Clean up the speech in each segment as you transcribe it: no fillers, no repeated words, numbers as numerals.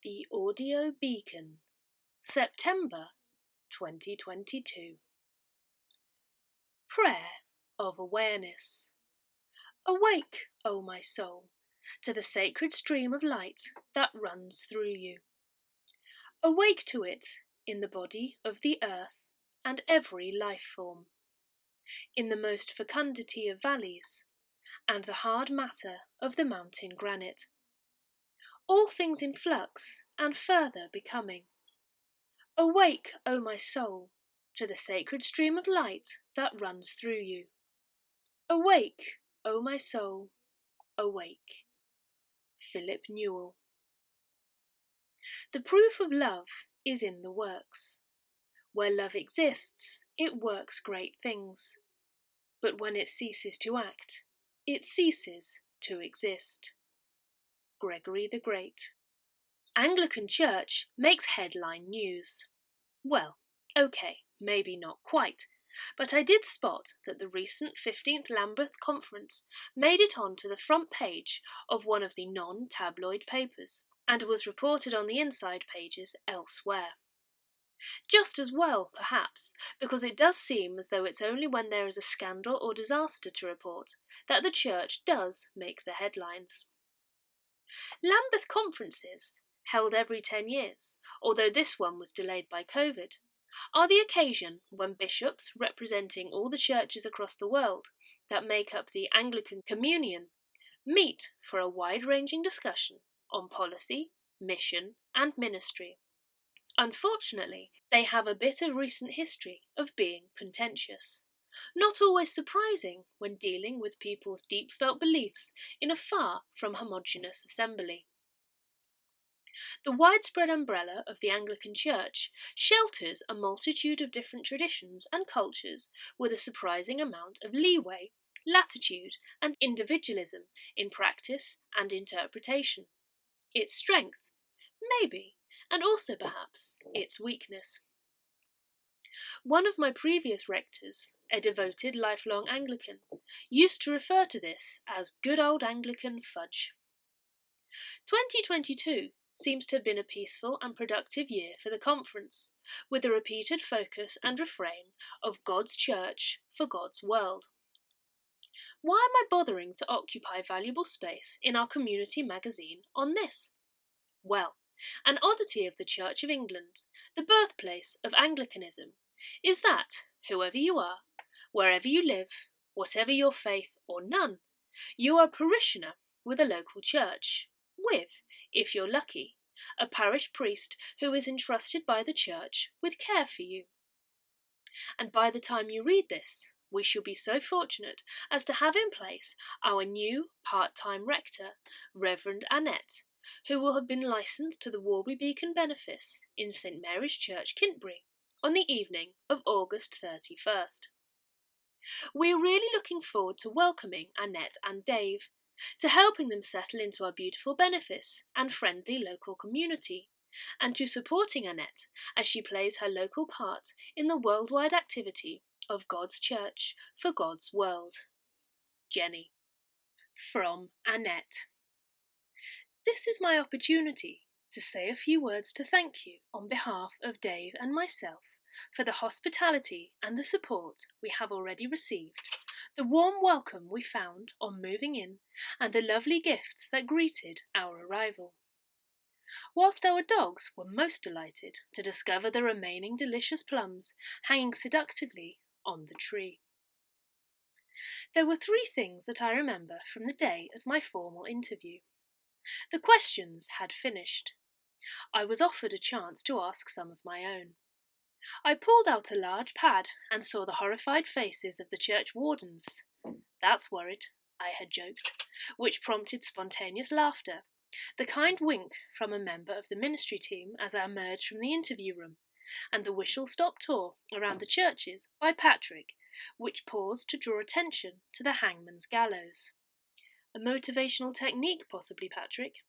The Audio Beacon, September 2022. Prayer of Awareness. Awake, O my soul, to the sacred stream of light that runs through you. Awake to it in the body of the earth and every life form, in the most fecundity of valleys and the hard matter of the mountain granite. All things in flux and further becoming. Awake, O my soul, to the sacred stream of light that runs through you. Awake, O my soul, awake. Philip Newell. The proof of love is in the works. Where love exists, it works great things. But when it ceases to act, it ceases to exist. Gregory the Great. Anglican Church makes headline news. Well, okay, maybe not quite, but I did spot that the recent 15th Lambeth Conference made it onto the front page of one of the non-tabloid papers, and was reported on the inside pages elsewhere. Just as well, perhaps, because it does seem as though it's only when there is a scandal or disaster to report that the Church does make the headlines. Lambeth Conferences, held every 10 years, although this one was delayed by COVID, are the occasion when bishops representing all the churches across the world that make up the Anglican Communion meet for a wide-ranging discussion on policy, mission and ministry. Unfortunately, they have a bitter recent history of being contentious, not always surprising when dealing with people's deep-felt beliefs in a far from homogeneous assembly. The widespread umbrella of the Anglican Church shelters a multitude of different traditions and cultures with a surprising amount of leeway, latitude, and individualism in practice and interpretation. Its strength, maybe, and also perhaps its weakness. One of my previous rectors, a devoted lifelong Anglican, used to refer to this as good old Anglican fudge. 2022 seems to have been a peaceful and productive year for the conference, with a repeated focus and refrain of God's Church for God's world. Why am I bothering to occupy valuable space in our community magazine on this? Well, an oddity of the Church of England, the birthplace of Anglicanism, is that, whoever you are, wherever you live, whatever your faith or none, you are a parishioner with a local church, with, if you're lucky, a parish priest who is entrusted by the church with care for you. And by the time you read this, we shall be so fortunate as to have in place our new part-time rector, Reverend Annette, who will have been licensed to the Walbury Beacon Benefice in St Mary's Church, Kintbury, on the evening of August 31st. We are really looking forward to welcoming Annette and Dave, to helping them settle into our beautiful benefice and friendly local community, and to supporting Annette as she plays her local part in the worldwide activity of God's Church for God's world. Jenny. From Annette. This is my opportunity to say a few words to thank you on behalf of Dave and myself for the hospitality and the support we have already received, the warm welcome we found on moving in, and the lovely gifts that greeted our arrival. Whilst our dogs were most delighted to discover the remaining delicious plums hanging seductively on the tree. There were 3 things that I remember from the day of my formal interview. The questions had finished. I was offered a chance to ask some of my own. I pulled out a large pad and saw the horrified faces of the church wardens. "That's worried," I had joked, which prompted spontaneous laughter, the kind wink from a member of the ministry team as I emerged from the interview room, and the whistle-stop tour around the churches by Patrick, which paused to draw attention to the hangman's gallows. A motivational technique, possibly, Patrick.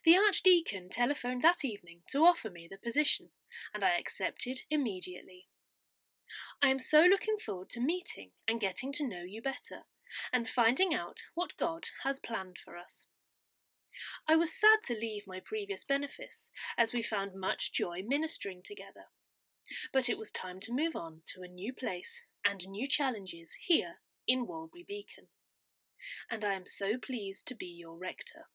The Archdeacon telephoned that evening to offer me the position, and I accepted immediately. I am so looking forward to meeting and getting to know you better, and finding out what God has planned for us. I was sad to leave my previous benefice, as we found much joy ministering together. But it was time to move on to a new place and new challenges here in Walbury Beacon. And I am so pleased to be your rector.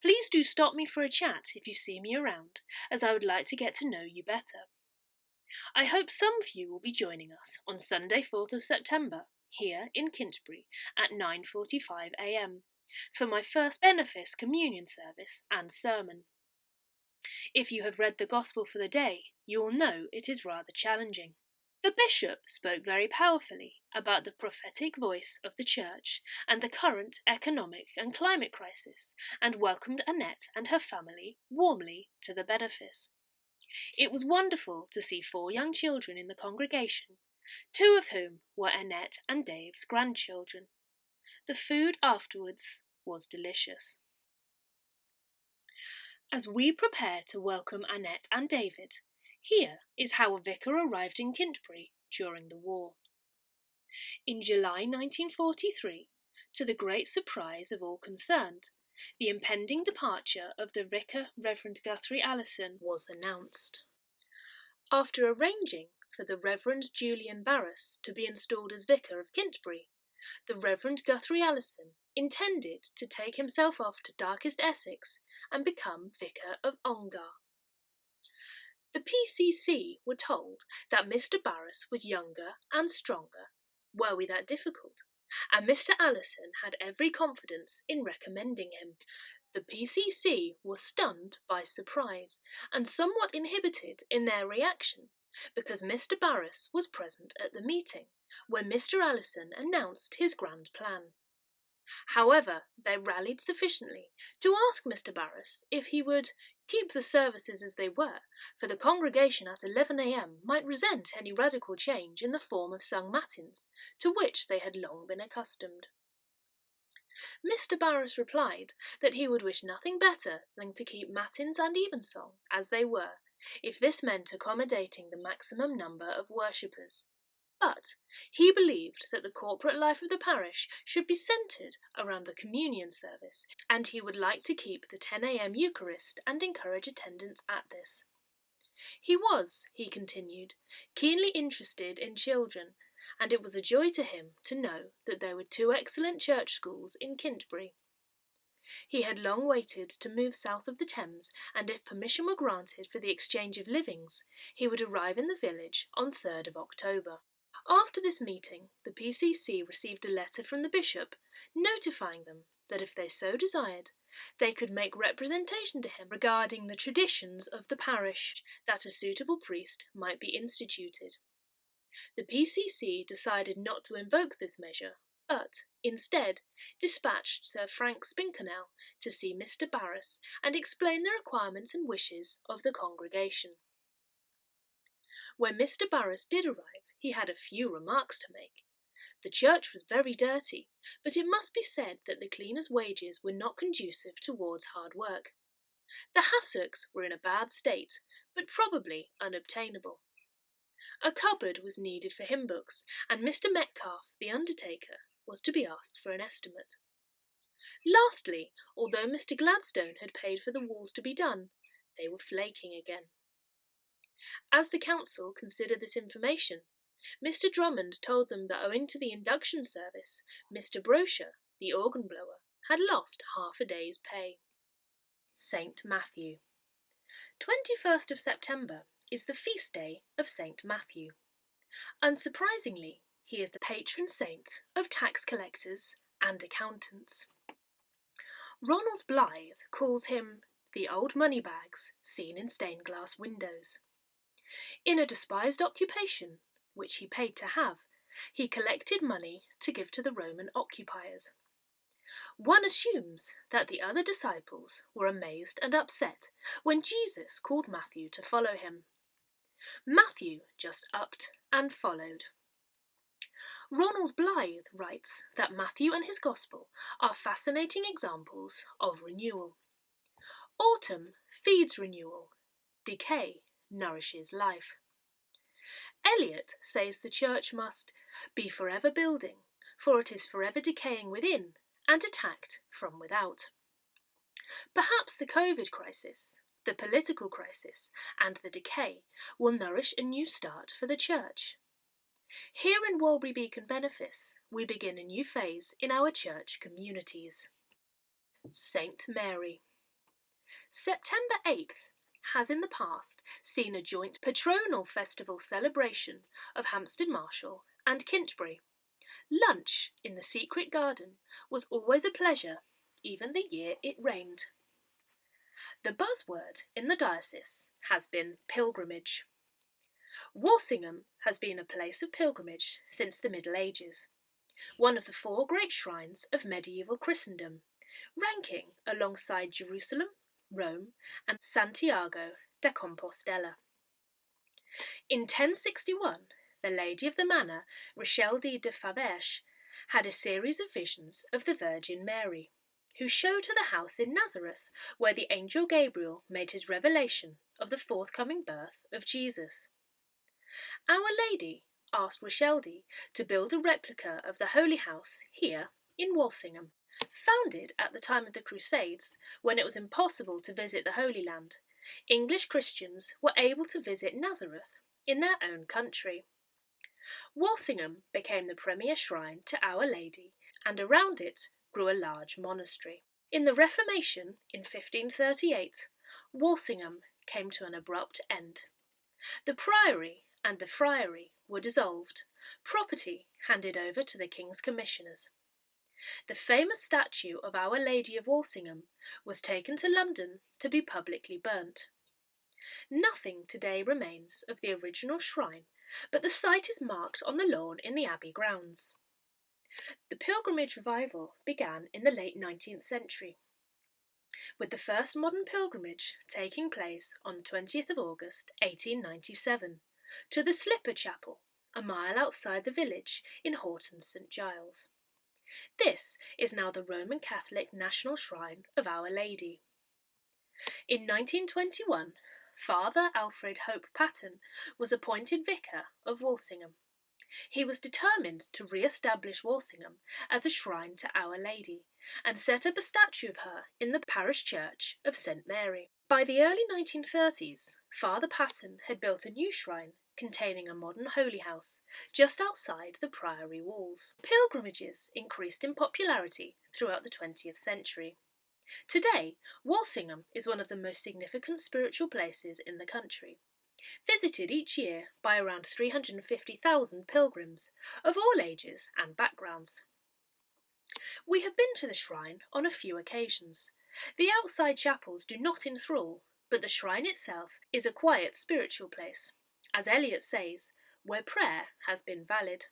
Please do stop me for a chat if you see me around, as I would like to get to know you better. I hope some of you will be joining us on Sunday 4th of September, here in Kintbury at 9:45 a.m. for my first Benefice communion service and sermon. If you have read the Gospel for the day, you will know it is rather challenging. The bishop spoke very powerfully about the prophetic voice of the church and the current economic and climate crisis, and welcomed Annette and her family warmly to the benefice. It was wonderful to see 4 young children in the congregation, 2 of whom were Annette and Dave's grandchildren. The food afterwards was delicious. As we prepare to welcome Annette and David, here is how a vicar arrived in Kintbury during the war. In July 1943, to the great surprise of all concerned, the impending departure of the vicar Reverend Guthrie Allison was announced. After arranging for the Reverend Julian Barras to be installed as vicar of Kintbury, the Reverend Guthrie Allison intended to take himself off to darkest Essex and become vicar of Ongar. The PCC were told that Mr. Barras was younger and stronger. Were we that difficult? And Mr. Allison had every confidence in recommending him. The PCC were stunned by surprise and somewhat inhibited in their reaction because Mr. Barras was present at the meeting when Mr. Allison announced his grand plan. However, they rallied sufficiently to ask Mr. Barras if he would keep the services as they were, for the congregation at 11 a.m. might resent any radical change in the form of sung matins, to which they had long been accustomed. Mr. Barras replied that he would wish nothing better than to keep matins and evensong as they were, if this meant accommodating the maximum number of worshippers. But he believed that the corporate life of the parish should be centred around the communion service, and he would like to keep the 10 a.m. Eucharist and encourage attendance at this. He was, he continued, keenly interested in children, and it was a joy to him to know that there were 2 excellent church schools in Kintbury. He had long waited to move south of the Thames, and if permission were granted for the exchange of livings, he would arrive in the village on 3rd of October. After this meeting, the PCC received a letter from the bishop notifying them that if they so desired, they could make representation to him regarding the traditions of the parish, that a suitable priest might be instituted. The PCC decided not to invoke this measure, but, instead, dispatched Sir Frank Spincanell to see Mr. Barras and explain the requirements and wishes of the congregation. When Mr. Barras did arrive, he had a few remarks to make. The church was very dirty, but it must be said that the cleaners' wages were not conducive towards hard work. The hassocks were in a bad state, but probably unobtainable. A cupboard was needed for hymn books, and Mr. Metcalfe, the undertaker, was to be asked for an estimate. Lastly, although Mr. Gladstone had paid for the walls to be done, they were flaking again. As the council considered this information, Mr. Drummond told them that owing to the induction service, Mr. Brochure, the organ blower, had lost half a day's pay. St. Matthew. 21st of September is the feast day of St. Matthew. Unsurprisingly, he is the patron saint of tax collectors and accountants. Ronald Blythe calls him the old moneybags seen in stained glass windows. In a despised occupation, which he paid to have, he collected money to give to the Roman occupiers. One assumes that the other disciples were amazed and upset when Jesus called Matthew to follow him. Matthew just upped and followed. Ronald Blythe writes that Matthew and his Gospel are fascinating examples of renewal. Autumn feeds renewal. Decay nourishes life. Eliot says the church must be forever building, for it is forever decaying within and attacked from without. Perhaps the COVID crisis, the political crisis, and the decay will nourish a new start for the Church. Here in Walbury Beacon Benefice, we begin a new phase in our church communities. St Mary. September 8th has in the past seen a joint patronal festival celebration of Hampstead Marshall and Kintbury. Lunch in the secret garden was always a pleasure, even the year it rained. The buzzword in the diocese has been pilgrimage. Walsingham has been a place of pilgrimage since the Middle Ages, one of the four great shrines of medieval Christendom, ranking alongside Jerusalem, Rome, and Santiago de Compostela. In 1061, the Lady of the Manor, Rochelle de Faverges, had a series of visions of the Virgin Mary, who showed her the house in Nazareth where the angel Gabriel made his revelation of the forthcoming birth of Jesus. Our Lady asked Rochelle to build a replica of the Holy House here in Walsingham. Founded at the time of the Crusades, when it was impossible to visit the Holy Land, English Christians were able to visit Nazareth in their own country. Walsingham became the premier shrine to Our Lady, and around it grew a large monastery. In the Reformation in 1538, Walsingham came to an abrupt end. The priory and the friary were dissolved, property handed over to the King's Commissioners. The famous statue of Our Lady of Walsingham was taken to London to be publicly burnt. Nothing today remains of the original shrine, but the site is marked on the lawn in the Abbey grounds. The pilgrimage revival began in the late 19th century, with the first modern pilgrimage taking place on 20th of August 1897 to the Slipper Chapel, a mile outside the village in Horton St Giles. This is now the Roman Catholic National Shrine of Our Lady. In 1921, Father Alfred Hope Patton was appointed vicar of Walsingham. He was determined to re-establish Walsingham as a shrine to Our Lady and set up a statue of her in the parish church of St Mary. By the early 1930s, Father Patton had built a new shrine containing a modern holy house just outside the priory walls. Pilgrimages increased in popularity throughout the 20th century. Today, Walsingham is one of the most significant spiritual places in the country, visited each year by around 350,000 pilgrims of all ages and backgrounds. We have been to the shrine on a few occasions. The outside chapels do not enthrall, but the shrine itself is a quiet spiritual place, as Eliot says, where prayer has been valid.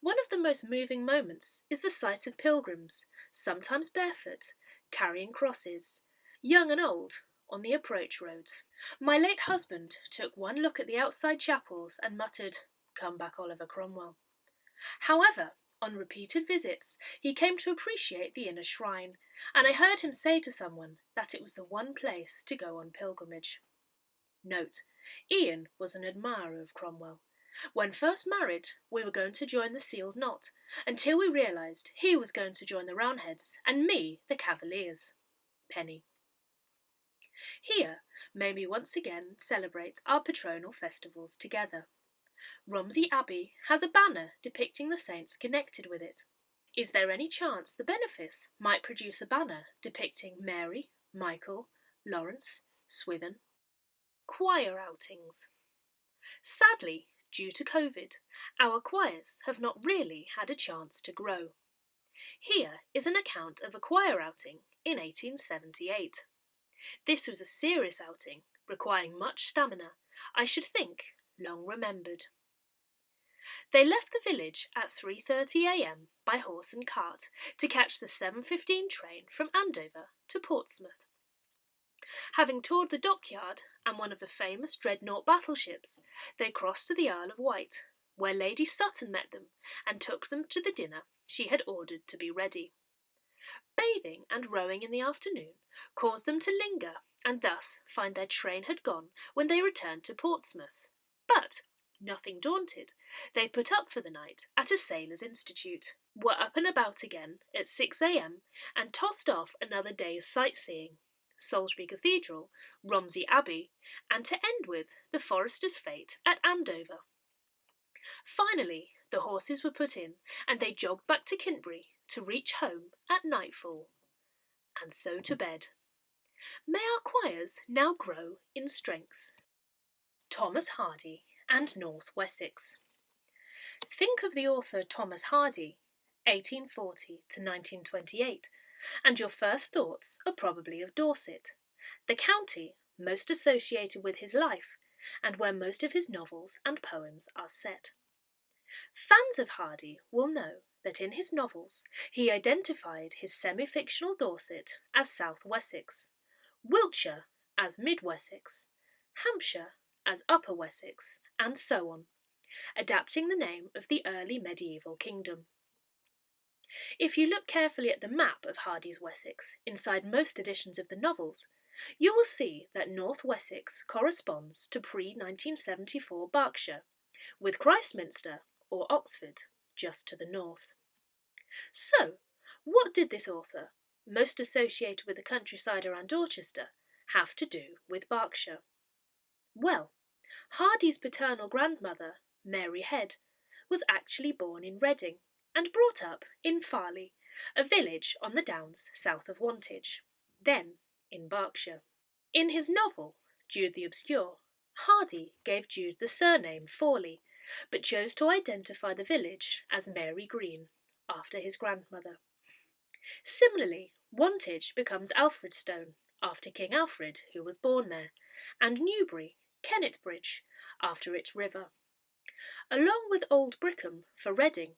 One of the most moving moments is the sight of pilgrims, sometimes barefoot, carrying crosses, young and old, on the approach roads. My late husband took one look at the outside chapels and muttered, "Come back, Oliver Cromwell." However, on repeated visits, he came to appreciate the inner shrine, and I heard him say to someone that it was the one place to go on pilgrimage. Note, Ian was an admirer of Cromwell. When first married, we were going to join the Sealed Knot, until we realised he was going to join the Roundheads, and me the Cavaliers. Penny. Here, may we once again celebrate our patronal festivals together. Romsey Abbey has a banner depicting the saints connected with it. Is there any chance the Benefice might produce a banner depicting Mary, Michael, Lawrence, Swithin? Choir outings. Sadly, due to COVID, our choirs have not really had a chance to grow. Here is an account of a choir outing in 1878. This was a serious outing, requiring much stamina, I should think long remembered. They left the village at 3:30 a.m. by horse and cart to catch the 7:15 train from Andover to Portsmouth. Having toured the dockyard and one of the famous dreadnought battleships, they crossed to the Isle of Wight, where Lady Sutton met them and took them to the dinner she had ordered to be ready. Bathing and rowing in the afternoon caused them to linger and thus find their train had gone when they returned to Portsmouth. But, nothing daunted, they put up for the night at a sailors' institute. were up and about again at 6 a.m. and tossed off another day's sightseeing, Salisbury Cathedral, Romsey Abbey, and to end with the Forester's Fete at Andover. Finally, the horses were put in, and they jogged back to Kintbury to reach home at nightfall. And so to bed. May our choirs now grow in strength. Thomas Hardy and North Wessex. Think of the author Thomas Hardy, 1840 to 1928, and your first thoughts are probably of Dorset, the county most associated with his life and where most of his novels and poems are set. Fans of Hardy will know that in his novels he identified his semi-fictional Dorset as South Wessex, Wiltshire as Mid Wessex, Hampshire as Upper Wessex, and so on, adapting the name of the early medieval kingdom. If you look carefully at the map of Hardy's Wessex inside most editions of the novels, you will see that North Wessex corresponds to pre-1974 Berkshire, with Christminster, or Oxford, just to the north. So, what did this author, most associated with the countryside around Dorchester, have to do with Berkshire? Well, Hardy's paternal grandmother, Mary Head, was actually born in Reading and brought up in Farley, a village on the Downs south of Wantage, then in Berkshire. In his novel, Jude the Obscure, Hardy gave Jude the surname Fawley, but chose to identify the village as Mary Green, after his grandmother. Similarly, Wantage becomes Alfredstone, after King Alfred, who was born there, and Newbury, Kennetbridge, after its river. Along with Old Brickham for Reading,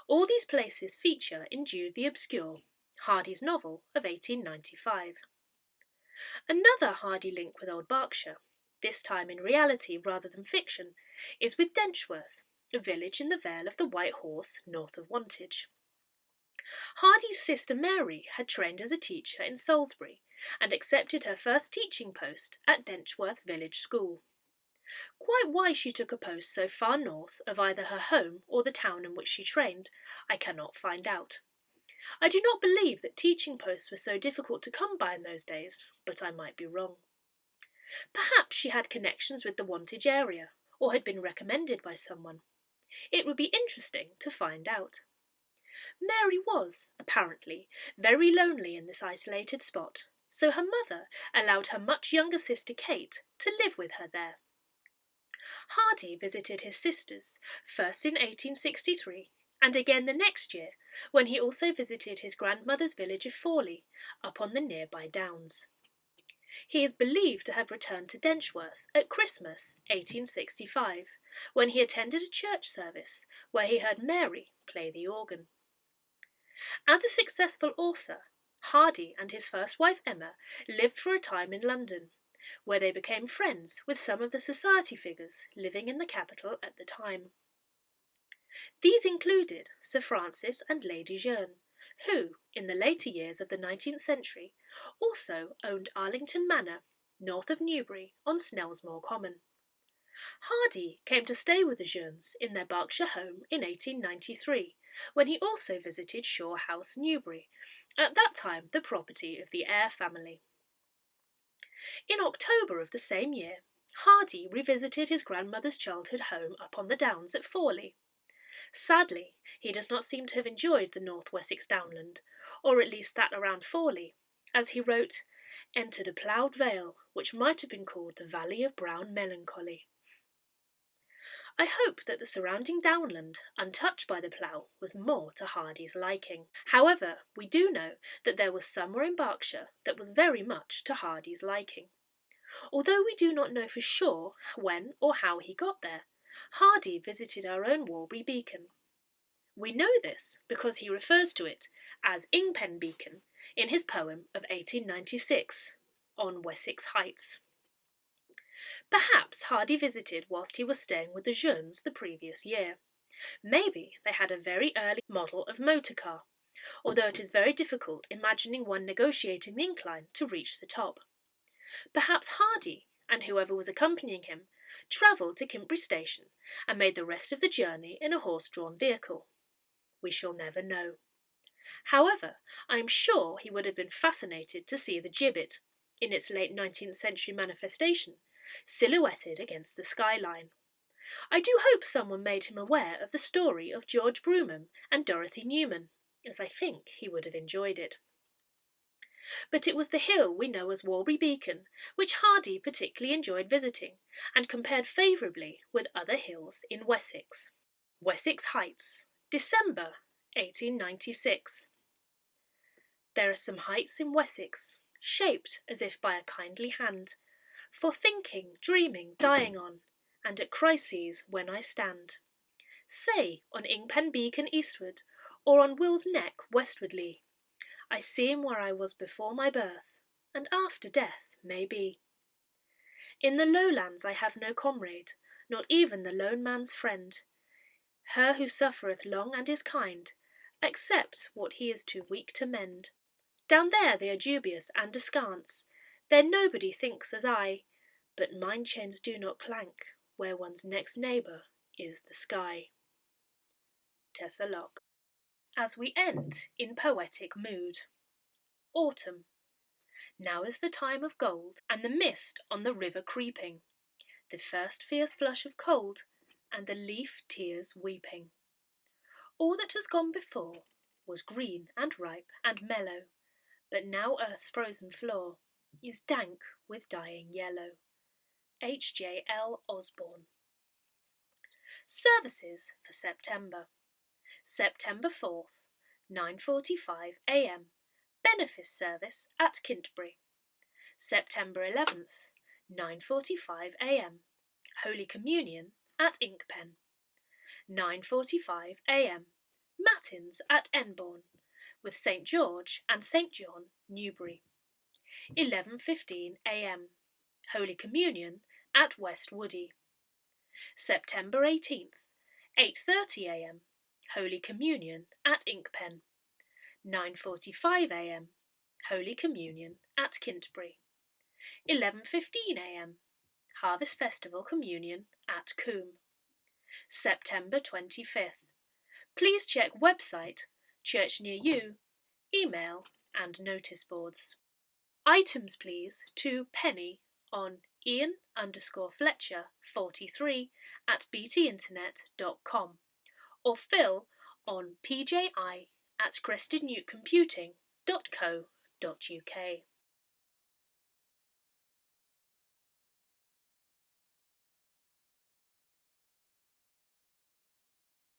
all these places feature in Jude the Obscure, Hardy's novel of 1895. Another Hardy link with Old Berkshire, this time in reality rather than fiction, is with Denchworth, a village in the Vale of the White Horse north of Wantage. Hardy's sister Mary had trained as a teacher in Salisbury and accepted her first teaching post at Denchworth Village School. Quite why she took a post so far north of either her home or the town in which she trained, I cannot find out. I do not believe that teaching posts were so difficult to come by in those days, but I might be wrong. Perhaps she had connections with the Wantage area, or had been recommended by someone. It would be interesting to find out. Mary was, apparently, very lonely in this isolated spot, so her mother allowed her much younger sister Kate to live with her there. Hardy visited his sisters, first in 1863, and again the next year, when he also visited his grandmother's village of Fawley, up on the nearby downs. He is believed to have returned to Denchworth at Christmas 1865, when he attended a church service where he heard Mary play the organ. As a successful author, Hardy and his first wife Emma lived for a time in London, where they became friends with some of the society figures living in the capital at the time. These included Sir Francis and Lady Jeune, who, in the later years of the 19th century, also owned Arlington Manor, north of Newbury, on Snelsmore Common. Hardy came to stay with the Jeunes in their Berkshire home in 1893, when he also visited Shaw House, Newbury, at that time the property of the Eyre family. In October of the same year, Hardy revisited his grandmother's childhood home up on the Downs at Fawley. Sadly, he does not seem to have enjoyed the North Wessex downland, or at least that around Fawley, as he wrote, "Entered a ploughed vale, which might have been called the Valley of Brown Melancholy." I hope that the surrounding downland, untouched by the plough, was more to Hardy's liking. However, we do know that there was somewhere in Berkshire that was very much to Hardy's liking. Although we do not know for sure when or how he got there, Hardy visited our own Walbury Beacon. We know this because he refers to it as Ingpen Beacon in his poem of 1896, On Wessex Heights. Perhaps Hardy visited whilst he was staying with the Jeunes the previous year. Maybe they had a very early model of motor car, although it is very difficult imagining one negotiating the incline to reach the top. Perhaps Hardy, and whoever was accompanying him, travelled to Kintbury station and made the rest of the journey in a horse-drawn vehicle. We shall never know. However, I am sure he would have been fascinated to see the gibbet, in its late 19th century manifestation, silhouetted against the skyline. I do hope someone made him aware of the story of George Brooman and Dorothy Newman, as I think he would have enjoyed it. But it was the hill we know as Walbury Beacon which Hardy particularly enjoyed visiting, and compared favourably with other hills in Wessex. Wessex Heights, December 1896. There are some heights in Wessex, shaped as if by a kindly hand, for thinking, dreaming, dying on, and at crises when I stand. Say, on Ingpen Beacon eastward, or on Will's Neck westwardly, I see him where I was before my birth, and after death may be. In the lowlands I have no comrade, not even the lone man's friend, her who suffereth long and is kind, accepts what he is too weak to mend. Down there they are dubious and askance, there nobody thinks as I, but mine chains do not clank where one's next neighbour is the sky. Tessa Locke. As we end in poetic mood. Autumn. Now is the time of gold, and the mist on the river creeping, the first fierce flush of cold, and the leaf tears weeping. All that has gone before was green and ripe and mellow, but now earth's frozen floor is dank with dying yellow. H.J.L. Osborne. Services for September. September 4th, 9:45 a.m. Benefice service at Kintbury. September 11th, 9:45 a.m. Holy Communion at Inkpen. 9:45 a.m. Matins at Enbourne, with St George and St John, Newbury. 11:15 a.m. Holy Communion at West Woody. September 18th, 8:30 a.m. Holy Communion at Inkpen. 9:45 a.m. Holy Communion at Kintbury. 11:15 a.m. Harvest Festival Communion at Coombe. September 25th. Please check website, church near you, email and notice boards. Items please to Penny on Ian_Fletcher 43 at btinternet.com or Phil on pji@crestednewtcomputing.co.uk.